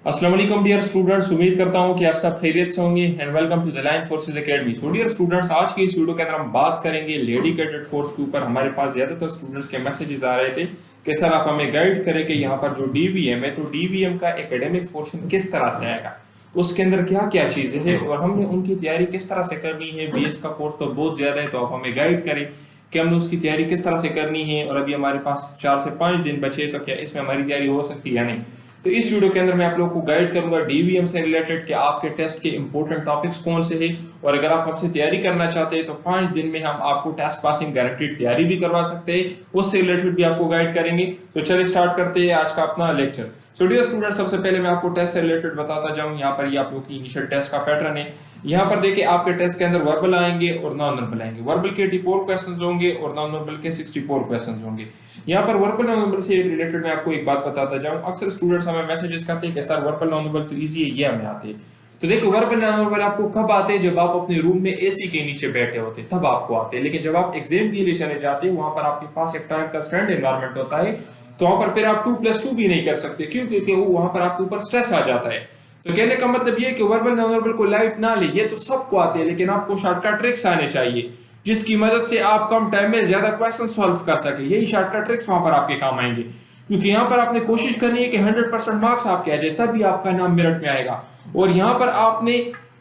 अस्सलाम वालेकुम dear students, उम्मीद करता हूं कि आप सब खैरियत से होंगे and welcome to the line forces academy. So dear students, आज की इस वीडियो के अंदर हम बात करेंगे लेडी कैडेट कोर्स के ऊपर। हमारे पास ज्यादातर स्टूडेंट्स के मैसेजेस आ रहे थे कि सर आप हमें गाइड करें कि यहाँ पर जो डीवीएम है तो डीवीएम का एकेडमिक पोर्शन किस तरह से आएगा, उसके अंदर क्या क्या चीजें हैं और हमने उनकी तैयारी किस तरह से करनी है। बीएस का कोर्स तो बहुत ज्यादा है, तो आप हमें गाइड करें कि हमने उसकी तैयारी किस तरह से करनी है। और अभी हमारे पास 4 से 5 दिन बचे, तो क्या इसमें हमारी तैयारी हो सकती है या नहीं। तो इस वीडियो के अंदर मैं आप लोगों को गाइड करूंगा डीवीएम से रिलेटेड कि आपके टेस्ट के इंपॉर्टेंट टॉपिक्स कौन से हैं, और अगर आप हमसे तैयारी करना चाहते हैं तो 5 दिन में हम आपको टेस्ट पासिंग गारंटीड तैयारी भी करवा सकते हैं, उससे रिलेटेड भी आपको गाइड करेंगे। तो चलिए स्टार्ट करते हैं आज का अपना लेक्चर। सो डियर स्टूडेंट, सबसे पहले मैं आपको टेस्ट से रिलेटेड बताता जाऊं। यहाँ पर ये आप लोगों की इनिशियल टेस्ट का पैटर्न है। यहाँ पर देखिए आपके टेस्ट के अंदर वर्बल आएंगे और नॉन वर्बल आएंगे। वर्बल के 84 क्वेश्चंस होंगे और नॉन वर्बल के 64 क्वेश्चंस होंगे। यहाँ पर वर्बल नॉन वर्बल से रिलेटेड मैं आपको एक बात बताता जाऊं। अक्सर स्टूडेंट्स हमें मैसेजेस करते हैं कि सर वर्बल नॉन वर्बल तो इजी है, ये हमें आते हैं। तो देखो वर्बल नॉन वर्बल आपको कब आते हैं, जब आप अपने रूम में एसी के नीचे बैठे होते हैं तब आपको आते हैं। लेकिन जब आप एग्जाम के लिए चले जाते हैं, वहां पर आपके पास एक टाइम कंस्ट्रेंट एनवायरनमेंट होता है, तो वहां पर फिर आप 2+2 भी नहीं कर सकते। क्यों? क्योंकि वो वहां पर आपके ऊपर स्ट्रेस आ जाता है। तो कहने का मतलब ये है कि वर्बल नॉन वर्बल को लाइट ना ले, ये तो सबको आते हैं, लेकिन आपको शॉर्टकट ट्रिक्स आने चाहिए जिसकी मदद से आप कम टाइम में ज्यादा क्वेश्चन सॉल्व कर सके। यही शॉर्टकट ट्रिक्स वहां पर आपके काम आएंगे, क्योंकि यहाँ पर आपने कोशिश करनी है कि 100% मार्क्स आपके आ जाए, तभी आपका नाम मेरिट में आएगा। और यहाँ पर आपने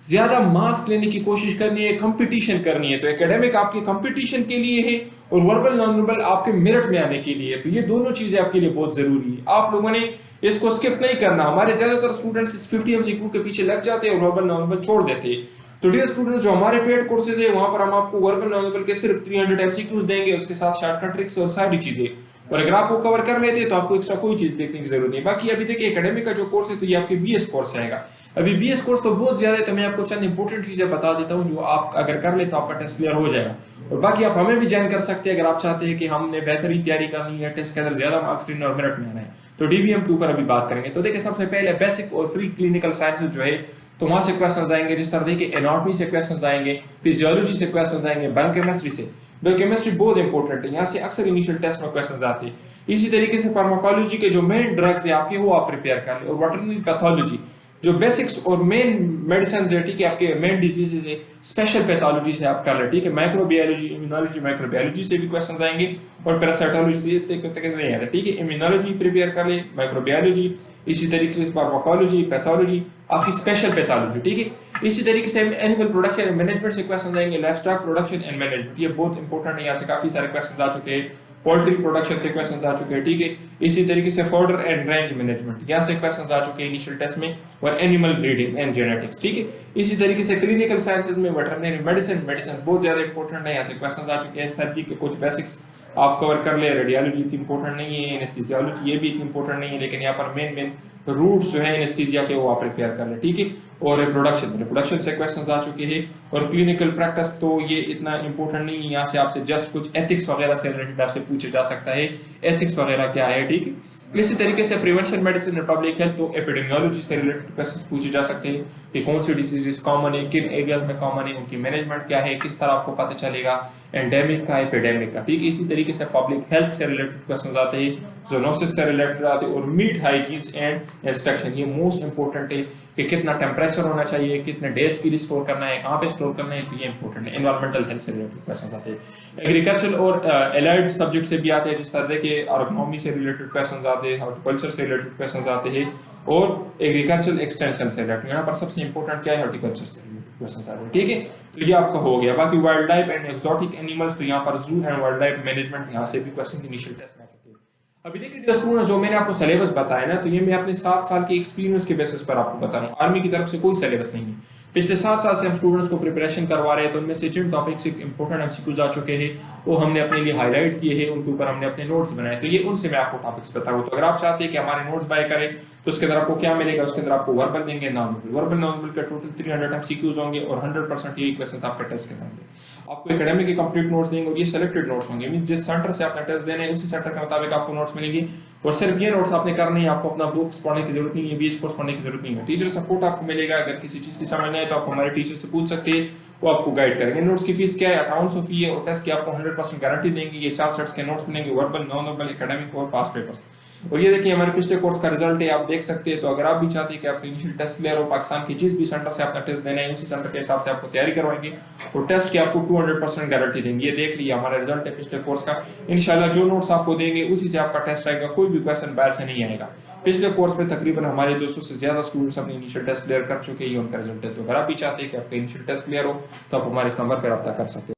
ज्यादा मार्क्स लेने की कोशिश करनी है, कंपटीशन करनी है। तो एकेडमिक आपके कंपटीशन के लिए है और वर्बल नॉन वर्बल आपके मेरिट में आने के लिए। तो ये दोनों चीजें आपके लिए बहुत जरूरी है, आप लोगों ने इसको स्किप नहीं करना। हमारे ज्यादातर स्टूडेंट्स इस 50 एमसीक्यू के पीछे लग जाते हैं और वर्बल नॉन वर्बल छोड़ देते हैं। तो डियर स्टूडेंट, जो हमारे पेड कोर्सेज है वहां पर हम आपको वर्बल नॉन वर्बल के सिर्फ 300 एमसीक्यूज देंगे, उसके साथ शॉर्टकट ट्रिक्स और सारी चीजें। और अगर आप वो कवर कर लेते हैं तो आपको एक्स्ट्रा कोई चीज देखने की जरूरत नहीं। बाकी अभी देखिए एकेडमिक का जो कोर्स है तो ये आपके बीएस कोर्स आएगा। अभी बीएस कोर्स तो बहुत ज्यादा है, तो मैं आपको चंद इंपॉर्टेंट चीजें बता देता हूँ जो आप अगर कर ले तो आपका टेस्ट क्लियर हो जाएगा। और बाकी आप हमें भी ज्वाइन कर सकते हैं अगर आप चाहते हैं कि हमने बेहतरीन तैयारी करनी है, टेस्ट के अंदर ज्यादा मार्क्स लेने और मेरिट में आना है। तो डीबीएम के ऊपर अभी बात करेंगे। तो देखिए सबसे पहले बेसिक और प्री क्लिनिकल साइंसेज जो है, तो वहां से क्वेश्चंस आएंगे। जिस तरह देखिए एनाटॉमी से क्वेश्चंस आएंगे, फिजियोलॉजी से क्वेश्चंस आएंगे, बायोकेमिस्ट्री से। बायोकेमिस्ट्री बहुत इंपॉर्टेंट है, यहाँ से अक्सर इनिशियल टेस्ट में क्वेश्चंस आते हैं। इसी तरीके से फार्माकोलॉजी के जो मेन ड्रग्स है आपके, वो आप प्रिपेयर कर ले। और वेटरनरी पैथोलॉजी जो बेसिक्स और मेन मेडिसिन है, ठीक है, आपके मेन डिजीजेस है, स्पेशल पैथोलॉजी से आप कर ले, ठीक है। माइक्रोबायोलॉजी, इम्यूनोलॉजी, माइक्रोबायोलॉजी से भी क्वेश्चंस आएंगे और पैरासाइटोलॉजी से इस तरीके से नहीं आता, ठीक है। इम्यूनोलॉजी प्रिपेयर कर ले, माइक्रोबायोलॉजी, इसी तरीके से फार्माकोलॉजी, पैथोलॉजी, आपकी स्पेशल पैथोलॉजी, ठीक है। इसी तरीके से एनिमल प्रोडक्शन एंड मैनेजमेंट से क्वेश्चन आएंगे, लाइवस्टॉक प्रोडक्शन एंड मैनेजमेंट, ये बहुत इंपॉर्टेंट है, यहाँ से काफी सारे क्वेश्चन आ चुके हैं। पोल्ट्री प्रोडक्शन से क्वेश्चंस आ चुके हैं, ठीक है। इसी तरीके से फॉर्डर एंड रेंज मैनेजमेंट, यहाँ से क्वेश्चंस आ चुके हैं इनिशियल टेस्ट में। और एनिमल ब्रीडिंग एंड जेनेटिक्स, ठीक है। इसी तरीके से क्लिनिकल साइंसेज में वेटरनरी मेडिसिन बहुत ज्यादा इंपॉर्टेंट है, यहाँ से क्वेश्चंस आ चुके हैं। सर्जरी के कुछ बेसिक्स आप कवर कर ले। रेडियोलॉजी इतनी इंपॉर्टेंट नहीं है, एनेस्थीसियोलॉजी ये भी इतनी इंपॉर्टेंट नहीं है, लेकिन यहाँ पर मेन रूट्स जो है एनेस्थीसिया के वो आप प्रिपेयर कर ले, ठीक है। और रिप्रोडक्शन से क्वेश्चंस आ चुके हैं। और क्लिनिकल प्रैक्टिस तो ये इतना इंपॉर्टेंट नहीं है, यहाँ से आपसे जस्ट कुछ एथिक्स वगैरह से रिलेटेड आपसे पूछा जा सकता है, एथिक्स वगैरह क्या है, ठीक है। इसी तरीके से प्रिवेंशन मेडिसिन और पब्लिक हेल्थ, तो एपिडेमियोलॉजी से रिलेटेड क्वेश्चंस पूछे जा सकते हैं कि कौन सी डिजीजेस कॉमन है, किन एरियाज में कॉमन है, उनकी मैनेजमेंट क्या है, किस तरह आपको पता चलेगा एंडेमिक का, एपिडेमिक का, ठीक है। इसी तरीके से पब्लिक हेल्थ से रिलेटेड क्वेश्चंस आते हैं, जोनोसिस से रिलेटेड आते हैं। और मीट हाइजीन एंड इंस्पेक्शन, ये मोस्ट इंपॉर्टेंट है कि कितना टेम्परेचर होना चाहिए, कितने डेज के लिए स्टोर करना है, कहाँ पे स्टोर करना है, तो ये इंपॉर्टेंट है। एनवायरमेंटल हेल्थ से रिलेटेड क्वेश्चंस आते हैं। एग्रीकल्चर और एलाइड सब्जेक्ट से भी आते हैं, जिस तरह के एग्रोनॉमी से रिलेटेड क्वेश्चंस आते हैं, हॉर्टिकल्चर से रिलेटेड क्वेश्चंस आते हैं। और एग्रीकल्चर एक्सटेंशन से रिलेटेड, यहाँ पर सबसे इंपॉर्टेंट क्या है, हॉर्टिकल्चर से रिलेटेड क्वेश्चंस आते हैं, ठीक है। तो ये आपका हो गया। बाकी wild life and exotic animals, तो यहाँ पर जू एंड वाइल्ड लाइफ मैनेजमेंट, यहाँ से भी क्वेश्चन इनिशियल टेस्ट में आ सकते हैं। अभी देखिए स्टूडेंट्स, जो मैंने आपको सिलेबस बताया ना, तो ये मैं अपने 7 साल के एक्सपीरियंस के बेसिस पर आपको बता रहा हूँ। आर्मी की तरफ से कोई सिलेबस नहीं है। पिछले 7 साल से हम स्टूडेंट्स को प्रिपरेशन करवा रहे हैं, तो उनमें से जिन टॉपिक्स इंपॉर्टेंट एमसीक्यूज आ चुके हैं वो हमने अपने लिए हाईलाइट किए हैं, उनके ऊपर हमने अपने नोट्स बनाए, तो ये उनसे मैं आपको टॉपिक्स बताऊँ। तो अगर आप चाहते हैं कि हमारे नोट्स बाय करें तो उसके अंदर आपको क्या मिलेगा, उसके अंदर आपको वर्बल देंगे, नॉन वर्बल के टोटल 300 एमसीक्यूज होंगे और 100% यही क्वेश्चन आपके टेस्ट के होंगे। आपको एकेडमिक के कंप्लीट नोट्स देंगे और ये सिलेक्टेड नोट्स होंगे, मींस जिस सेंटर से आपने टेस्ट देने हैं उसी सेंटर के मुताबिक आपको नोट्स मिलेंगे। और सिर्फ ये नोट्स आपने करने हैं, आपको अपना बुक्स पढ़ने की जरूरत नहीं है, बीएस कोर्स पढ़ने की जरूरत नहीं है। टीचर सपोर्ट आपको मिलेगा, अगर किसी चीज की समझ नहीं आए तो आप हमारे टीचर से पूछ सकते हैं, वो आपको गाइड करेंगे। नोट्स की फीस क्या है, 5800 फी है और टेस्ट की आपको 100% गारंटी देंगे। ये 4 सेट्स के नोट्स मिलेंगे, वर्बल, नॉन वर्बल, एकेडमिक और पास पेपर्स। और ये देखिए हमारे पिछले कोर्स का रिजल्ट है, आप देख सकते हैं। तो अगर आप भी चाहते हैं कि आपका इनिशियल टेस्ट क्लियर हो, पाकिस्तान के जिस भी सेंटर से आपका टेस्ट देना है उसी सेंटर के हिसाब से आपको तैयारी करवाएंगे और टेस्ट की आपको 200% गारंटी देंगे। ये देख लिया हमारा रिजल्ट है पिछले कोर्स का। इंशाल्लाह जो नोट्स आपको देंगे उसी से आपका टेस्ट आएगा, कोई भी क्वेश्चन बाहर से नहीं आएगा। पिछले कोर्स में तकरीबन हमारे 200 से ज्यादा स्टूडेंट्स अपने इनिशियल टेस्ट क्लियर कर चुके हैं, ये उनका रिजल्ट है। तो अगर आप भी चाहते हैं कि आपका इनिशियल टेस्ट क्लियर हो तो आप हमारे इस नंबर पर रब्ता कर सकते हैं।